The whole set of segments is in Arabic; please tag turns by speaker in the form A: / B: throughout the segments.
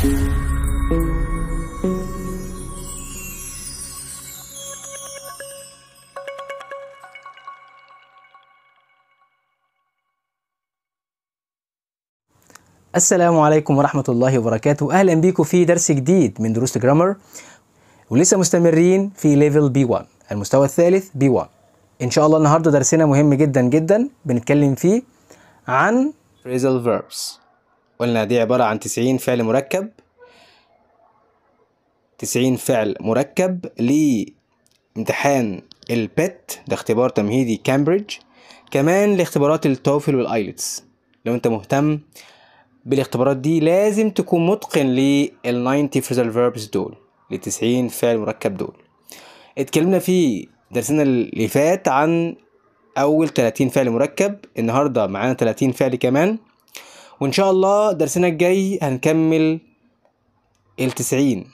A: السلام عليكم ورحمة الله وبركاته. أهلا بيكم في درس جديد من دروس جرامر، ولسه مستمرين في ليفل B1 المستوى الثالث B1. إن شاء الله النهاردة درسنا مهم جدا جدا بنتكلم فيه عن phrasal verbs. قلنا دي عبارة عن 90 فعل مركب، 90 فعل مركب لامتحان البت، ده اختبار تمهيدي كامبريدج، كمان لاختبارات التوفل والايلتس. لو انت مهتم بالاختبارات دي لازم تكون متقن لل 90 phrasal verbs دول، ل 90 فعل مركب دول. اتكلمنا في درسنا اللي فات عن اول 30 فعل مركب، النهارده معانا 30 فعل كمان، وان شاء الله درسنا الجاي هنكمل ال 90،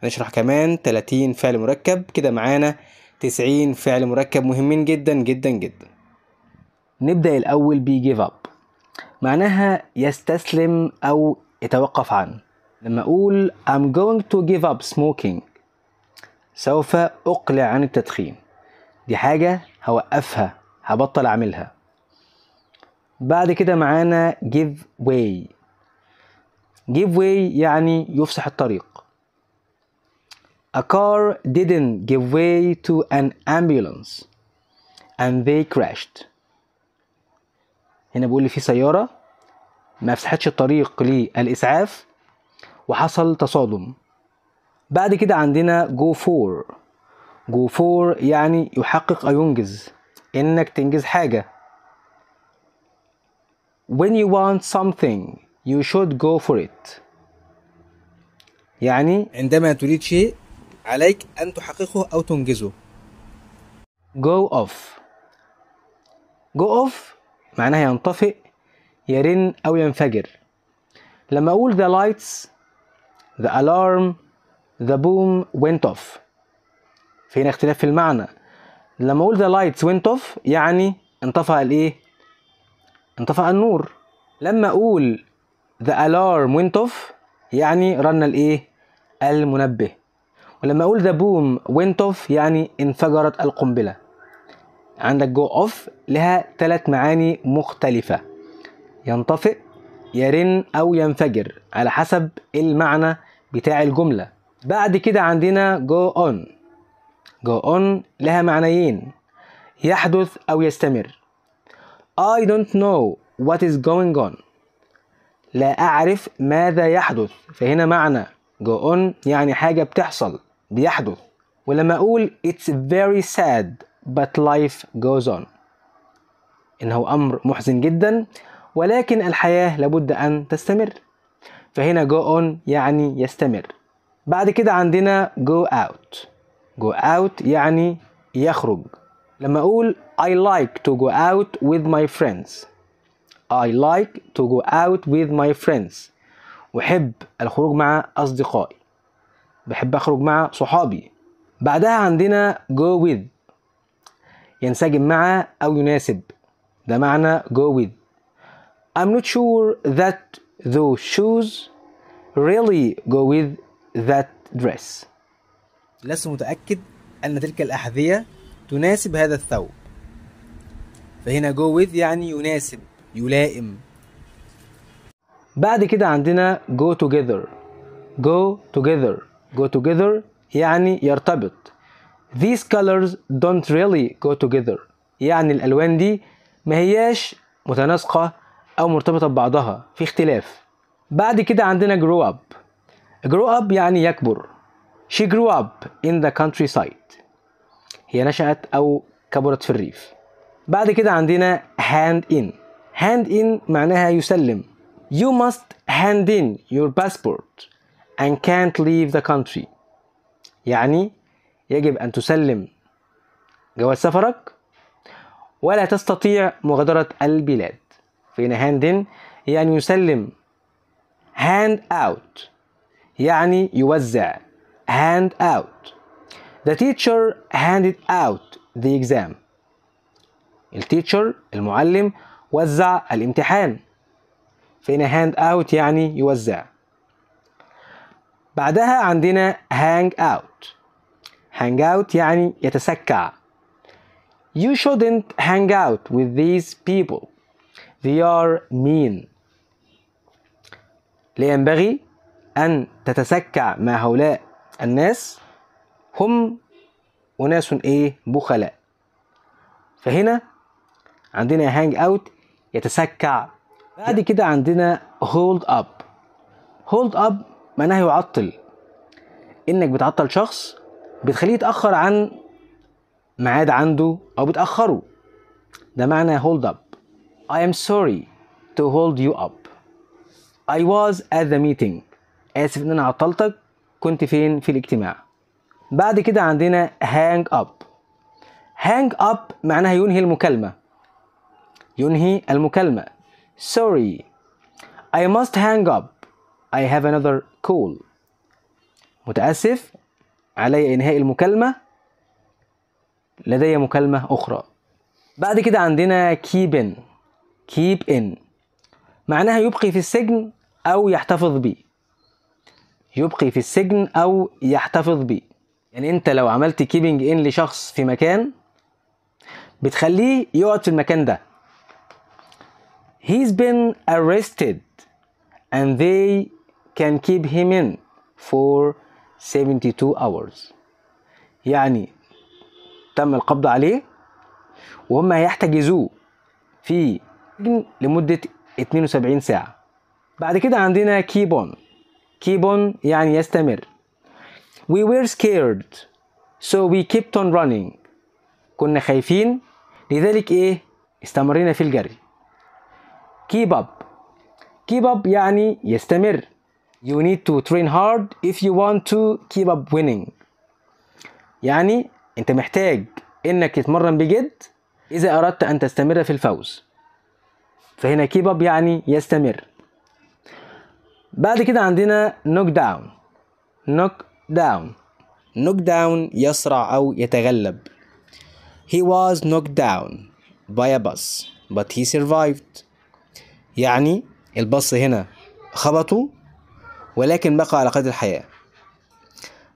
A: هنشرح كمان 30 فعل مركب، كده معانا 90 فعل مركب مهمين جدا جدا جدا. نبدأ الأول ب give up، معناها يستسلم أو يتوقف عنه. لما أقول I'm going to give up smoking، سوف أقلع عن التدخين، دي حاجة هوقفها، هبطل أعملها. بعد كده معانا give way، give way يعني يفسح الطريق. A car didn't give way to an ambulance and they crashed. هنا بيقول لي في سيارة ما فسحتش الطريق للإسعاف وحصل تصادم. بعد كده عندنا go for، go for يعني يحقق أو ينجز، إنك تنجز حاجة. When you want something you should go for it، يعني عندما تريد شيء عليك أن تحققه أو تنجزه. go off، go off معناها ينطفئ، يرن أو ينفجر. لما أقول the lights، the alarm، the boom went off، فينا اختلاف في المعنى. لما أقول the lights went off يعني انطفأ الإيه؟ انطفأ النور. لما أقول the alarm went off يعني رن الإيه؟ المنبه. ولما أقول the boom went off يعني انفجرت القنبلة. عندك go off لها 3 معاني مختلفة، ينطفئ، يرن أو ينفجر على حسب المعنى بتاع الجملة. بعد كده عندنا go on، go on لها معنيين، يحدث أو يستمر. I don't know what is going on، لا أعرف ماذا يحدث، فهنا معنى go on يعني حاجة بتحصل، بيحدث. ولما أقول it's very sad but life goes on، إنه أمر محزن جدا ولكن الحياة لابد أن تستمر، فهنا go on يعني يستمر. بعد كده عندنا go out، go out يعني يخرج. لما أقول I like to go out with my friends، I like to go out with my friends، أحب الخروج مع أصدقائي، بحب أخرج مع صحابي. بعدها عندنا go with، ينسجم مع أو يناسب، ده معنى go with. I'm not sure that those shoes really go with that dress، لست متأكد أن تلك الأحذية تناسب هذا الثوب، فهنا go with يعني يناسب، يلائم. بعد كده عندنا go together، go together، go together يعني يرتبط. These colors don't really go together، يعني الألوان دي ما هياش متناسقة أو مرتبطة ببعضها، في اختلاف. بعد كده عندنا grow up، grow up يعني يكبر. She grew up in the countryside، هي نشأت أو كبرت في الريف. بعد كده عندنا hand in، hand in معناها يسلم. You must hand in your passport and can't leave the country، يعني يجب أن تسلم جواز سفرك ولا تستطيع مغادرة البلاد، فهنا hand in يعني يسلم. hand out يعني يوزع، hand out. The teacher handed out the exam، التيتشر المعلم وزع الامتحان، فهنا hand out يعني يوزع. بعدها عندنا hang out. hang out يعني يتسكع. You shouldn't hang out with these people. They are mean. لا ينبغي أن تتسكع مع هؤلاء الناس، هم أناس بخلاء. فهنا عندنا hang out يتسكع. بعد كده عندنا hold up. hold up معناها يعطل. إنك بتعطل شخص، بتخليه يتأخر عن ميعاد عنده أو بتأخره. ده معنى hold up. I am sorry to hold you up. I was at the meeting. آسف إن أنا عطلتك، كنت فين في الاجتماع. بعد كده عندنا hang up. hang up معناها ينهي المكالمة. ينهي المكالمة. Sorry, I must hang up. I have another call. متأسف، علي إنهاء المكالمة، لدي مكالمة أخرى. بعد كده عندنا keep in. keep in معناها يبقي في السجن أو يحتفظ به. يبقي في السجن أو يحتفظ به. يعني أنت لو عملت keeping in لشخص في مكان، بتخليه يقعد في المكان ده. He's been arrested and they can keep him in for 72 hours. يعني تم القبض عليه وهم هيحتجزوه في سجن لمدة 72 ساعة. بعد كده عندنا keep on. keep on يعني يستمر. We were scared so we kept on running. كنا خايفين لذلك استمرينا في الجري. keep up. keep up يعني يستمر. You need to train hard if you want to keep up winning. يعني انت محتاج انك تتمرن بجد اذا اردت ان تستمر في الفوز. فهنا keep up يعني يستمر. بعد كده عندنا knock down. knock down. knock down يصرع او يتغلب. He was knocked down by a bus but he survived. يعني الباص هنا خبطه ولكن بقى على قيد الحياة.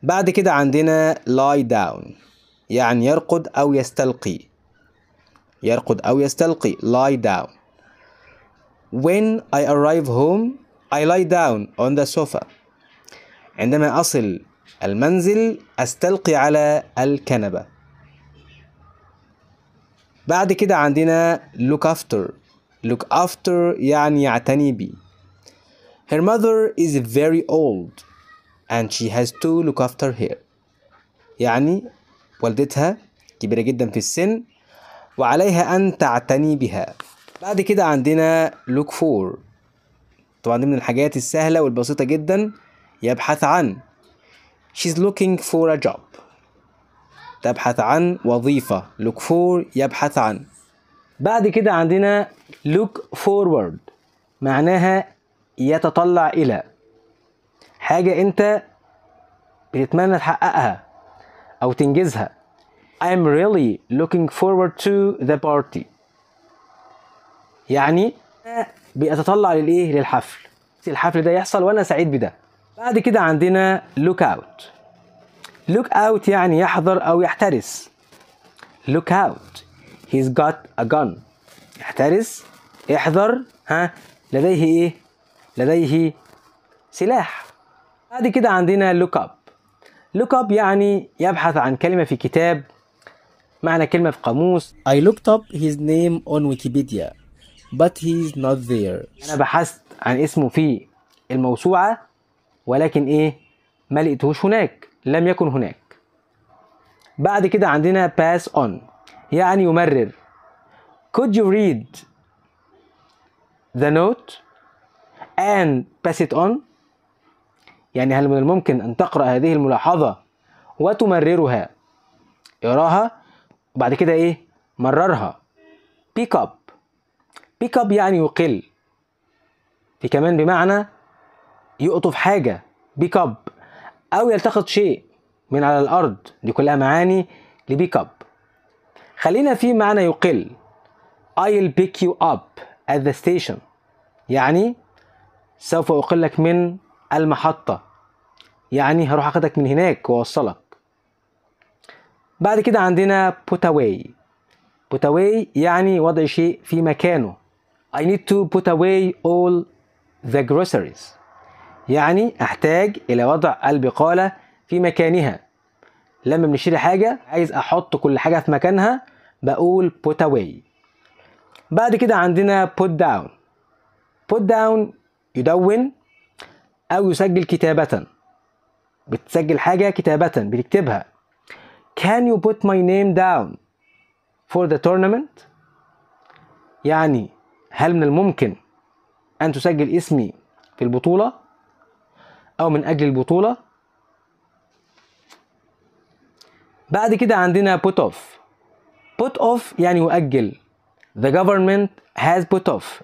A: بعد كده عندنا lie down يعني يرقد أو يستلقي. يرقد أو يستلقي lie down. When I arrive home I lie down on the sofa. عندما أصل المنزل أستلقي على الكنبة. بعد كده عندنا look after. look after يعني يعتني بي. Her mother is very old and she has to look after her. يعني والدتها كبيرة جدا في السن وعليها أن تعتني بها. بعد كده عندنا look for. طبعا دي من الحاجات السهلة والبسيطة جدا. يبحث عن. She's looking for a job. تبحث عن وظيفة. look for يبحث عن. بعد كده عندنا look forward معناها يتطلع إلى حاجة أنت بتتمنى تحققها أو تنجزها. I'm really looking forward to the party. يعني بيتطلع للحفل. الحفل ده يحصل وأنا سعيد بده. بعد كده عندنا look out. look out يعني يحذر أو يحترس. look out. He's got a gun. يحترس، احذر، لديه لديه سلاح. بعد كده عندنا look up. look up يعني يبحث عن كلمة في كتاب، معنى كلمة في قاموس. I looked up his name on Wikipedia but he's not there. أنا بحثت عن اسمه في الموسوعة ولكن ما لقيتهوش هناك، لم يكن هناك. بعد كده عندنا pass on يعني يمرر. Could you read the note and pass it on؟ يعني هل من الممكن أن تقرأ هذه الملاحظة وتمررها؟ اقراها وبعد كده مررها. pick up. pick up يعني يقل. في كمان بمعنى يقطف حاجة pick up أو يلتقط شيء من على الأرض. دي كلها معاني لبيك up. خلينا في معنى يقل. I'll pick you up at the station. يعني سوف أقلك من المحطة. يعني هروح أخدك من هناك وأوصلك. بعد كده عندنا put away. put away يعني وضع شيء في مكانه. I need to put away all the groceries. يعني أحتاج إلى وضع البقالة في مكانها. لما بنشتري حاجة عايز أحط كل حاجة في مكانها بقول put away. بعد كده عندنا put down. put down يدون أو يسجل كتابة. بتسجل حاجة كتابة بتكتبها. Can you put my name down for the tournament؟ يعني هل من الممكن أن تسجل اسمي في البطولة أو من أجل البطولة؟ بعد كده عندنا put off. put off يعني يؤجل. The government has put off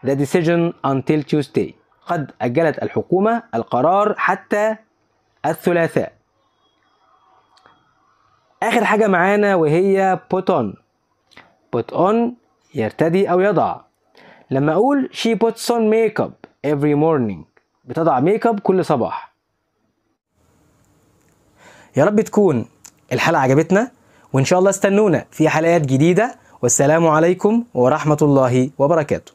A: the decision until Tuesday. قد أجلت الحكومة القرار حتى الثلاثاء. آخر حاجة معانا وهي put on. put on يرتدي أو يضع. لما أقول she puts on makeup every morning بتضع ميك اب كل صباح. يا رب تكون الحلقة عجبتنا، وإن شاء الله استنونا في حلقات جديدة، والسلام عليكم ورحمة الله وبركاته.